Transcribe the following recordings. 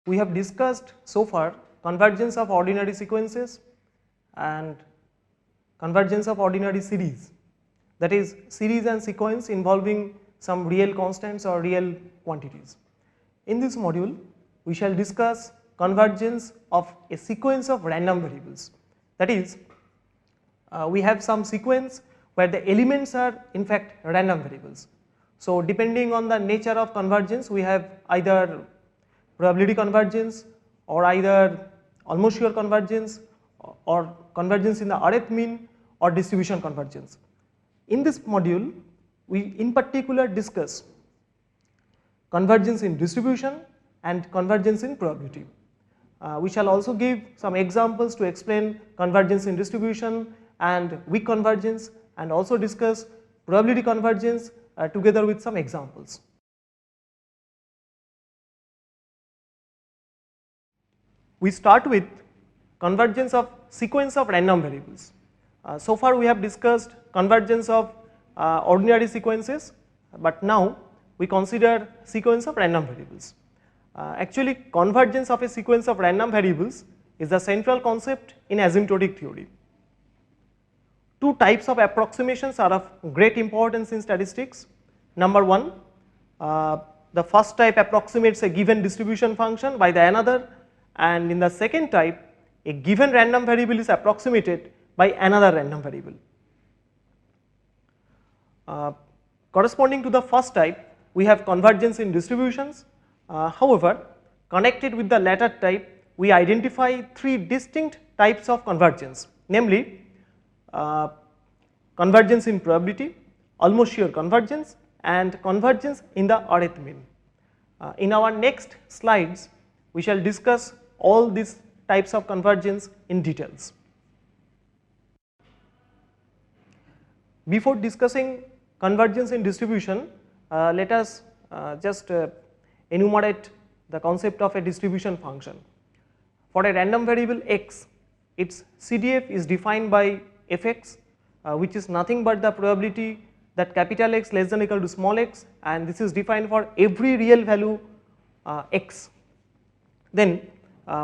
We have discussed so far convergence of ordinary sequences and convergence of ordinary series, that is series and sequence involving some real constants or real quantities. In this module, we shall discuss convergence of a sequence of random variables, that is we have some sequence where the elements are in fact random variables. So depending on the nature of convergence, we have either probability convergence or either almost sure convergence or convergence in the Rth mean or distribution convergence. In this module, we in particular discuss convergence in distribution and convergence in probability. We shall also give some examples to explain convergence in distribution and weak convergence, and also discuss probability convergence together with some examples. We start with convergence of sequence of random variables. So far we have discussed convergence of ordinary sequences, but now we consider sequence of random variables. Actually, convergence of a sequence of random variables is the central concept in asymptotic theory. Two types of approximations are of great importance in statistics. Number one, the first type approximates a given distribution function by the another, and in the second type, a given random variable is approximated by another random variable. Corresponding to the first type, we have convergence in distributions. However, connected with the latter type, we identify three distinct types of convergence, namely convergence in probability, almost sure convergence, and convergence in the Rth mean. In our next slides, we shall discuss all these types of convergence in details. Before discussing convergence in distribution, let us just enumerate the concept of a distribution function. For a random variable x, its CDF is defined by fx, which is nothing but the probability that capital X less than or equal to small x, and this is defined for every real value x. Then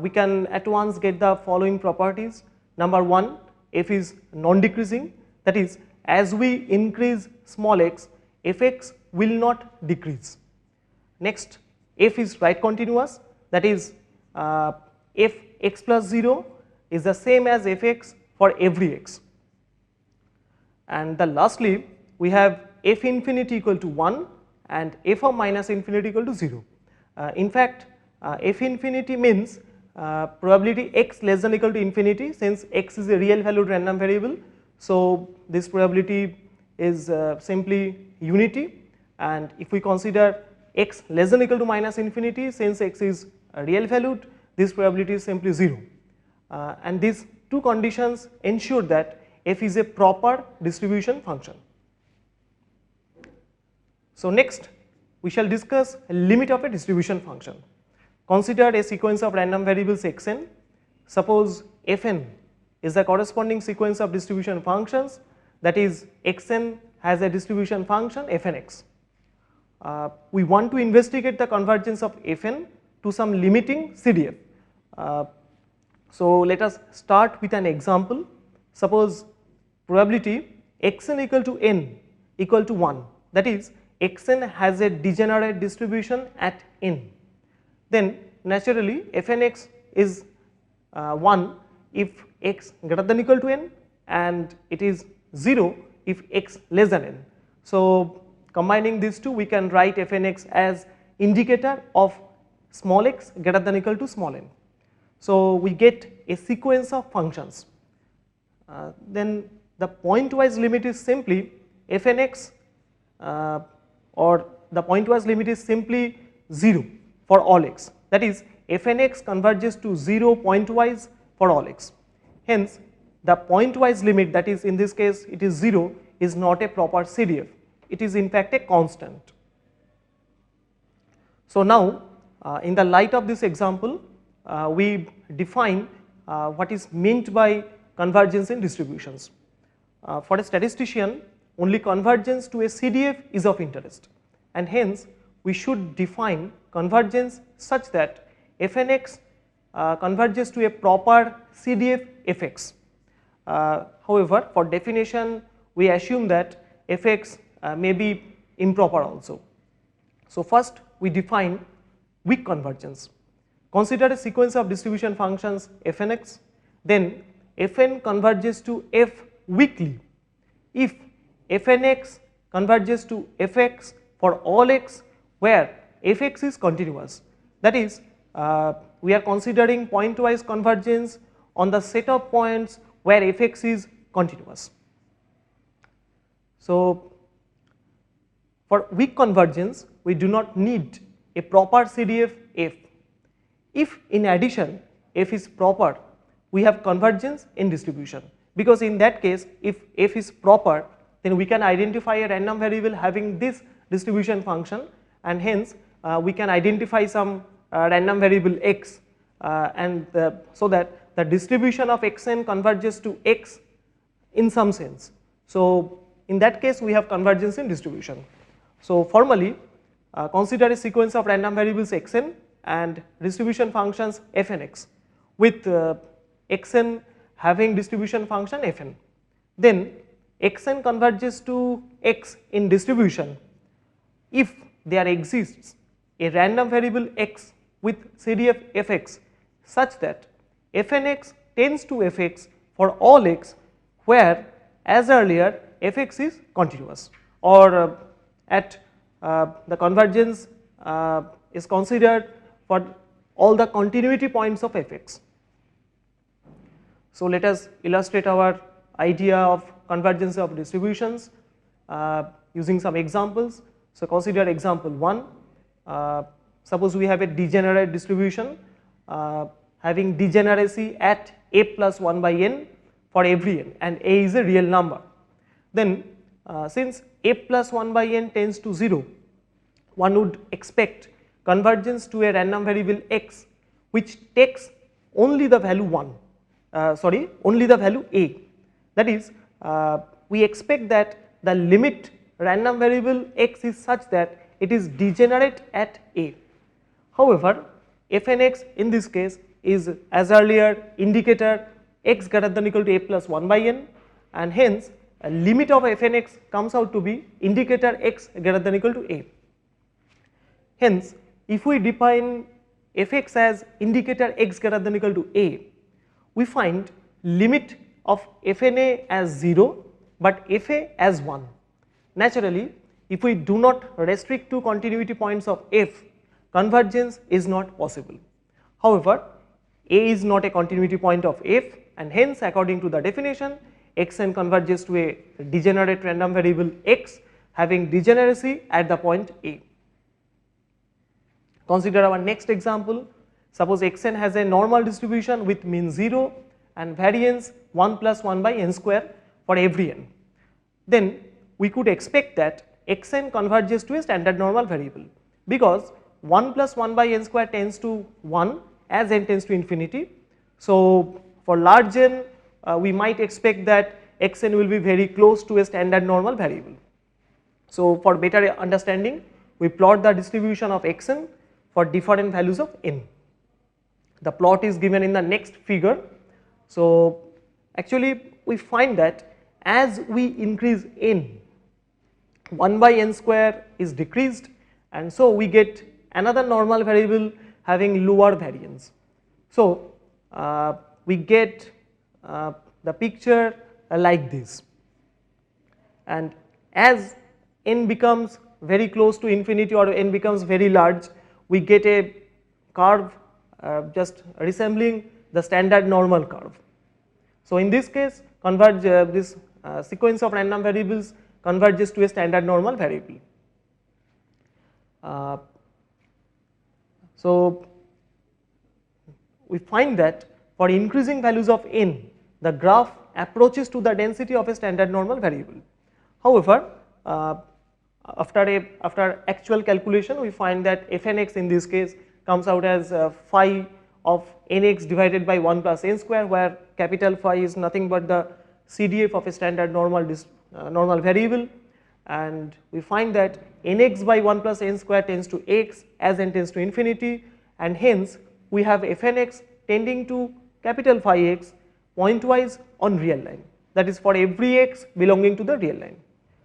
we can at once get the following properties. Number one, f is non-decreasing, that is as we increase small x, fx will not decrease. Next, f is right continuous, that is f x plus 0 is the same as fx for every x. And the lastly, we have f infinity equal to 1 and f of minus infinity equal to 0. In fact, f infinity means probability x less than or equal to infinity, since x is a real valued random variable. So this probability is simply unity, and if we consider x less than or equal to minus infinity, since x is real valued, this probability is simply 0. And these two conditions ensure that f is a proper distribution function. So next we shall discuss a limit of a distribution function. Consider a sequence of random variables xn. Suppose fn is the corresponding sequence of distribution functions, that is xn has a distribution function fnx. We want to investigate the convergence of fn to some limiting CDF. So let us start with an example. Suppose probability xn equal to n equal to 1, that is xn has a degenerate distribution at n. Then naturally fnx is 1 if x greater than equal to n, and it is 0 if x less than n. So combining these two, we can write fnx as indicator of small x greater than equal to small n. So we get a sequence of functions. Then the pointwise limit is simply fnx, or the pointwise limit is simply 0 for all x, that is fnx converges to 0 pointwise for all x. Hence the pointwise limit, that is in this case it is 0, is not a proper CDF, it is in fact a constant. So now in the light of this example, we define what is meant by convergence in distributions. For a statistician, only convergence to a CDF is of interest, and hence we should define convergence such that fnx converges to a proper CDF fx. However, for definition we assume that fx may be improper also. So, first we define weak convergence. Consider a sequence of distribution functions fnx, then fn converges to f weakly if fnx converges to fx for all x where fx is continuous. That is, we are considering pointwise convergence on the set of points where fx is continuous. So, for weak convergence we do not need a proper CDF f. If in addition f is proper, we have convergence in distribution, because in that case if f is proper then we can identify a random variable having this distribution function, and hence we can identify some random variable x and so that the distribution of xn converges to x in some sense. So, in that case we have convergence in distribution. So, formally consider a sequence of random variables xn and distribution functions fnx with xn having distribution function fn. Then xn converges to x in distribution if there exists a random variable x with CDF fx such that fnx tends to fx for all x where as earlier fx is continuous, or at the convergence is considered for all the continuity points of fx. So, let us illustrate our idea of convergence of distributions using some examples. So, consider example 1. Suppose we have a degenerate distribution having degeneracy at a plus 1 by n for every n, and a is a real number. Then since a plus 1 by n tends to 0, one would expect convergence to a random variable x which takes only the value only the value a. That is, we expect that the limit random variable x is such that it is degenerate at a. However, fnx in this case is as earlier indicator x greater than equal to a plus 1 by n, and hence a limit of fnx comes out to be indicator x greater than equal to a. Hence, if we define fx as indicator x greater than equal to a, we find limit of fna as 0 but fa as 1. Naturally, if we do not restrict to continuity points of f, convergence is not possible. However, a is not a continuity point of f, and hence according to the definition xn converges to a degenerate random variable x having degeneracy at the point a. Consider our next example. Suppose xn has a normal distribution with mean 0 and variance 1 plus 1 by n square for every n. Then we could expect that xn converges to a standard normal variable, because 1 plus 1 by n square tends to 1 as n tends to infinity. So, for large n we might expect that xn will be very close to a standard normal variable. So, for better understanding we plot the distribution of xn for different values of n. The plot is given in the next figure. So, actually we find that as we increase n, 1 by n square is decreased, and so we get another normal variable having lower variance. So, we get the picture like this, and as n becomes very close to infinity or n becomes very large, we get a curve just resembling the standard normal curve. So, in this case this sequence of random variables converges to a standard normal variable. So, we find that for increasing values of n, the graph approaches to the density of a standard normal variable. However, after actual calculation we find that fnx in this case comes out as phi of nx divided by 1 plus n square, where capital phi is nothing but the CDF of a standard normal variable, and we find that nx by 1 plus n square tends to x as n tends to infinity, and hence we have fnx tending to capital phi x pointwise on real line, that is for every x belonging to the real line.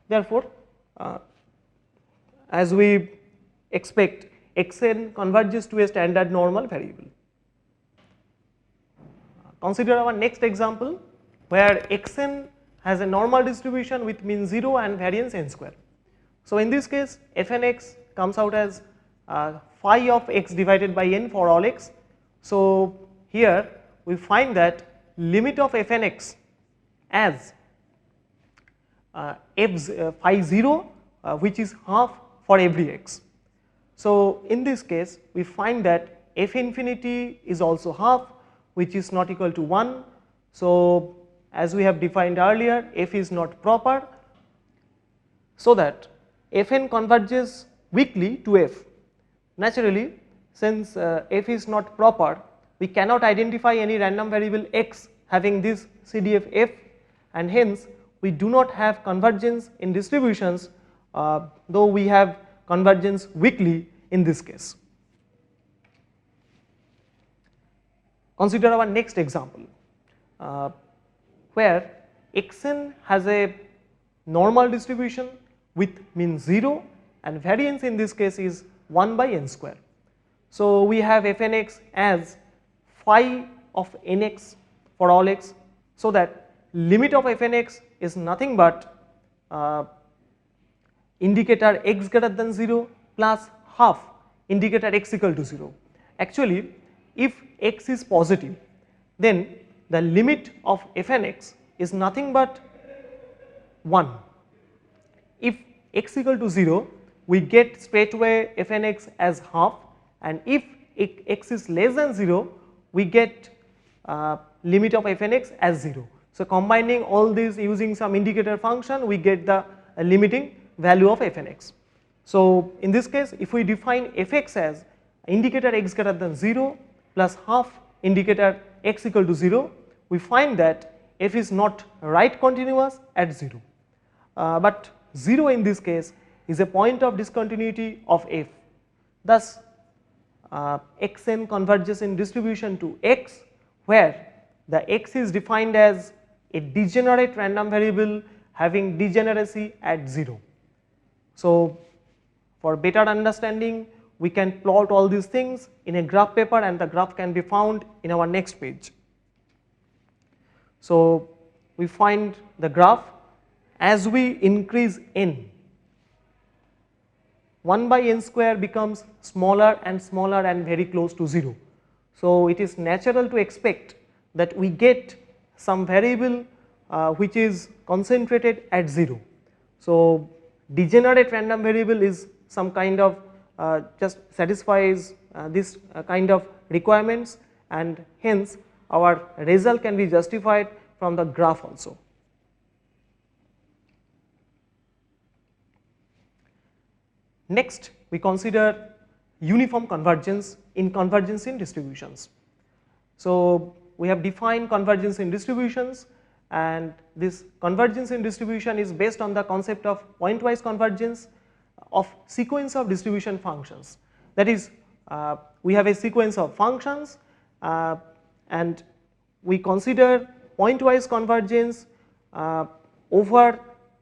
Therefore, as we expect, xn converges to a standard normal variable. Consider our next example where xn has a normal distribution with mean 0 and variance n square. So, in this case fnx comes out as phi of x divided by n for all x. So, here we find that limit of fnx as phi 0 which is half for every x. So, in this case we find that f infinity is also half, which is not equal to 1. So, as we have defined earlier, f is not proper, so that fn converges weakly to f. Naturally, since f is not proper, we cannot identify any random variable x having this CDF f, and hence we do not have convergence in distributions, though we have convergence weakly in this case. Consider our next example where xn has a normal distribution with mean 0 and variance in this case is 1 by n square. So, we have fnx as phi of nx for all x, so that limit of fnx is nothing but indicator x greater than 0 plus half indicator x equal to 0. Actually, if x is positive, then the limit of fnx is nothing but 1. If x equal to 0, we get straightaway fnx as half, and if x is less than 0, we get limit of fnx as 0. So, combining all these using some indicator function, we get the limiting value of fnx. So, in this case, if we define fx as indicator x greater than 0 plus half indicator x equal to 0, we find that f is not right continuous at 0, but 0 in this case is a point of discontinuity of f. Thus, xn converges in distribution to x, where the x is defined as a degenerate random variable having degeneracy at 0. So, for better understanding, we can plot all these things in a graph paper, and the graph can be found in our next page. So, we find the graph as we increase n, 1 by n square becomes smaller and smaller and very close to 0. So, it is natural to expect that we get some variable which is concentrated at 0. So, degenerate random variable is some kind of just satisfies this kind of requirements, and hence our result can be justified from the graph also. Next, we consider uniform convergence in distributions. So, we have defined convergence in distributions, and this convergence in distribution is based on the concept of pointwise convergence of sequence of distribution functions. That is, we have a sequence of functions and we consider pointwise convergence over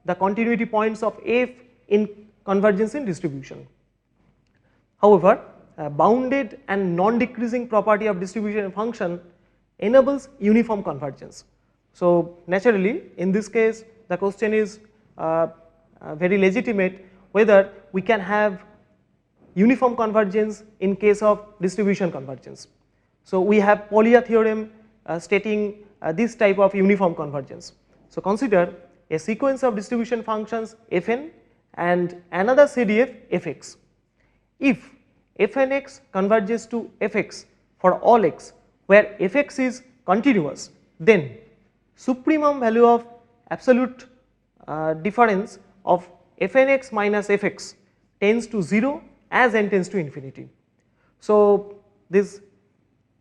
the continuity points of f in convergence in distribution. However, bounded and non-decreasing property of distribution function enables uniform convergence. So, naturally, in this case the question is very legitimate whether we can have uniform convergence in case of distribution convergence. So, we have Polya theorem stating this type of uniform convergence. So, consider a sequence of distribution functions fn and another CDF fx. If fnx converges to fx for all x where fx is continuous, then supremum value of absolute difference of fnx minus fx tends to 0 as n tends to infinity. So, this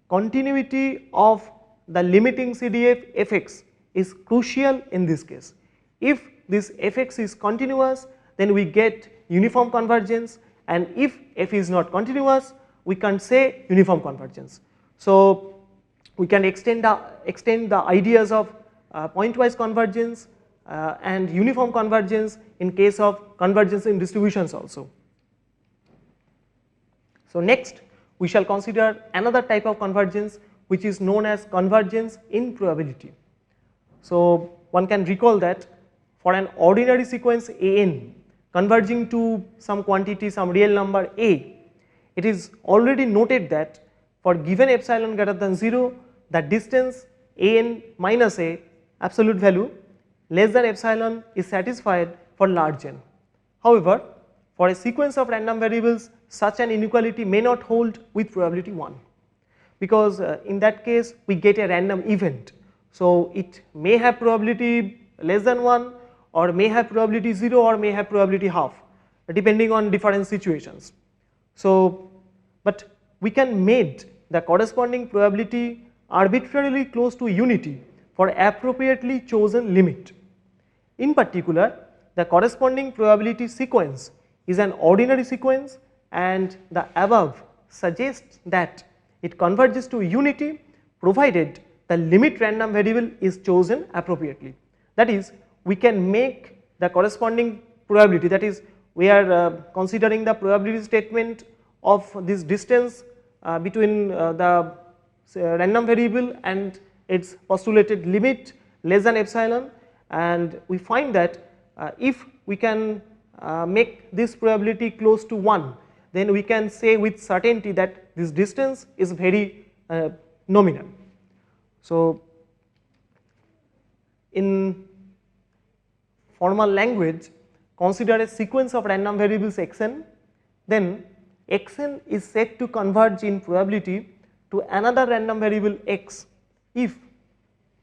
continuity of the limiting CDF fx is crucial in this case. If this fx is continuous, then we get uniform convergence, and if f is not continuous, we can't say uniform convergence. So we can extend the ideas of pointwise convergence and uniform convergence in case of convergence in distributions also. So next we shall consider another type of convergence which is known as convergence in probability. So one can recall that for an ordinary sequence an converging to some quantity, some real number a, it is already noted that for given epsilon greater than 0, the distance an minus a absolute value less than epsilon is satisfied for large n. However, for a sequence of random variables, such an inequality may not hold with probability 1, because in that case we get a random event. So it may have probability less than 1, or may have probability 0, or may have probability half, depending on different situations. So, but we can make the corresponding probability arbitrarily close to unity for appropriately chosen limit. In particular, the corresponding probability sequence is an ordinary sequence, and the above suggests that it converges to unity provided the limit random variable is chosen appropriately. That is, we can make the corresponding probability, that is, we are considering the probability statement of this distance between the random variable and its postulated limit less than epsilon, and we find that if we can make this probability close to 1, then we can say with certainty that this distance is very nominal. So in formal language, consider a sequence of random variables xn, then xn is said to converge in probability to another random variable x if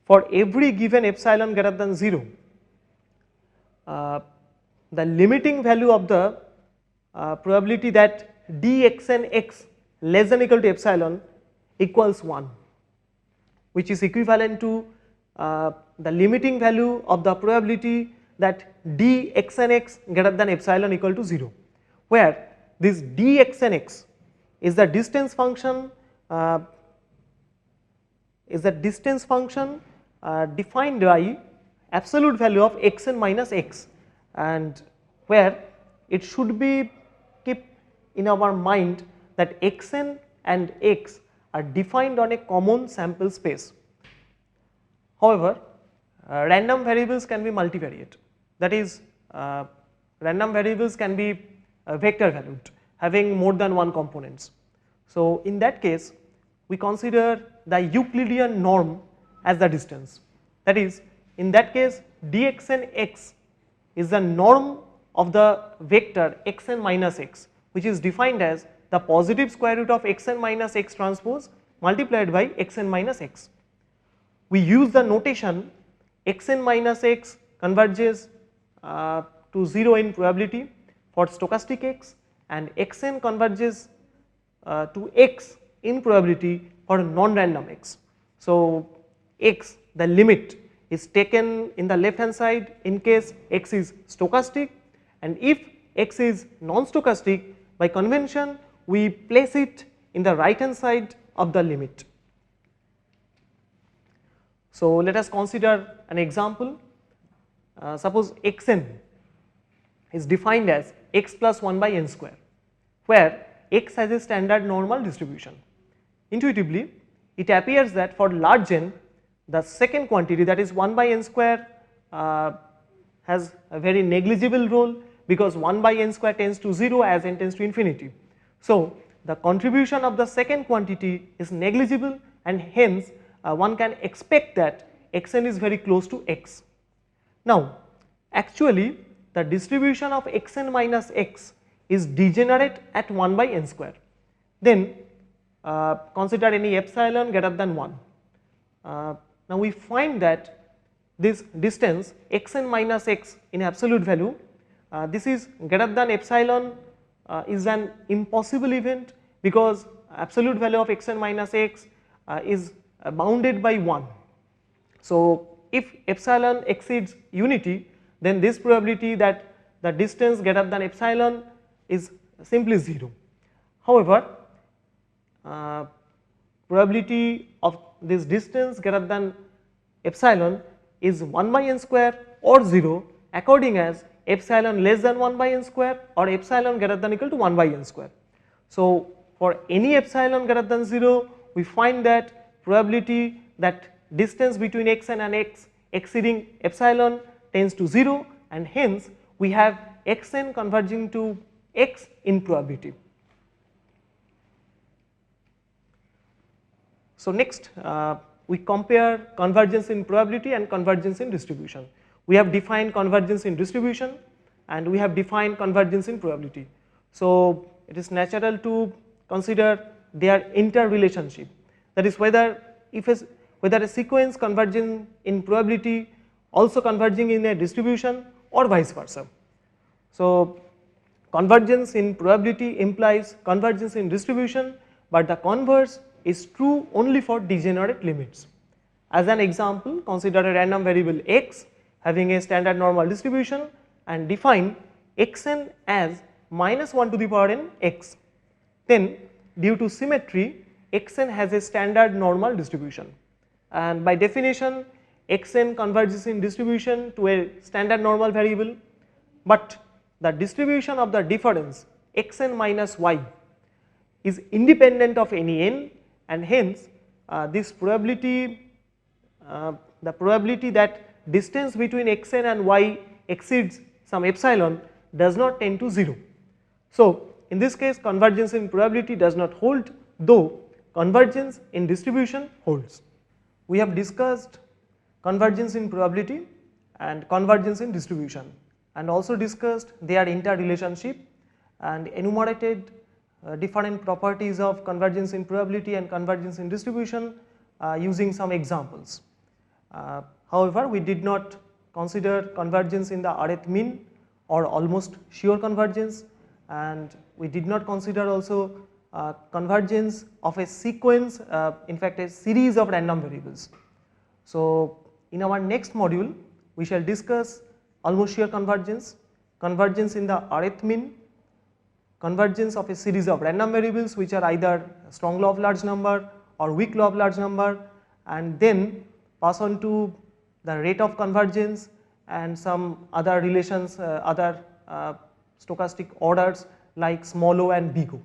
for every given epsilon greater than 0, the limiting value of the probability that dxnx less than or equal to epsilon equals 1, which is equivalent to the limiting value of the probability that dxnx greater than epsilon equal to 0, where this dxnx is the distance function defined by absolute value of xn minus x, and where it should be kept in our mind that xn and x are defined on a common sample space. However, random variables can be multivariate, that is, random variables can be vector valued having more than one components. So in that case we consider the Euclidean norm as the distance, that is, in that case dxnx is the norm of the vector xn minus x, which is defined as the positive square root of xn minus x transpose multiplied by xn minus x. We use the notation xn minus x converges to 0 in probability for stochastic x, and xn converges to x in probability for non-random x. So x, the limit, is taken in the left hand side in case x is stochastic, and if x is non-stochastic, by convention we place it in the right hand side of the limit. So let us consider an example. Suppose xn is defined as x plus 1 by n square, where x has a standard normal distribution. Intuitively, it appears that for large n, the second quantity, that is 1 by n square, has a very negligible role, because 1 by n square tends to 0 as n tends to infinity. So the contribution of the second quantity is negligible, and hence one can expect that xn is very close to x. Now actually the distribution of xn minus x is degenerate at 1 by n square. Then consider any epsilon greater than 1. Now we find that this distance xn minus x in absolute value, this is greater than epsilon, is an impossible event, because absolute value of xn minus x is bounded by 1. So if epsilon exceeds unity, then this probability that the distance greater than epsilon is simply 0. However, probability of this distance greater than epsilon is 1 by n square or 0 according as epsilon less than 1 by n square or epsilon greater than equal to 1 by n square. So, for any epsilon greater than 0 we find that probability that distance between xn and x exceeding epsilon tends to 0, and hence we have xn converging to x in probability. So, next we compare convergence in probability and convergence in distribution. We have defined convergence in distribution and we have defined convergence in probability. So, it is natural to consider their interrelationship, that is whether a sequence converging in probability also converging in a distribution or vice versa. So, convergence in probability implies convergence in distribution, but the converse is true only for degenerate limits. As an example, consider a random variable x having a standard normal distribution and define xn as minus 1 to the power n x. Then due to symmetry xn has a standard normal distribution, and by definition xn converges in distribution to a standard normal variable, but the distribution of the difference xn minus y is independent of any n, and hence this probability, the probability that distance between xn and y exceeds some epsilon does not tend to 0. So, in this case convergence in probability does not hold, though convergence in distribution holds. We have discussed convergence in probability and convergence in distribution, and also discussed their interrelationship and enumerated different properties of convergence in probability and convergence in distribution using some examples. However, we did not consider convergence in the rth mean or almost sure convergence, and we did not consider also convergence of a sequence, in fact a series of random variables. So, in our next module we shall discuss almost sure convergence, convergence in the rth mean, convergence of a series of random variables which are either strong law of large number or weak law of large number, and then pass on to the rate of convergence and some other relations, other stochastic orders like small o and big O.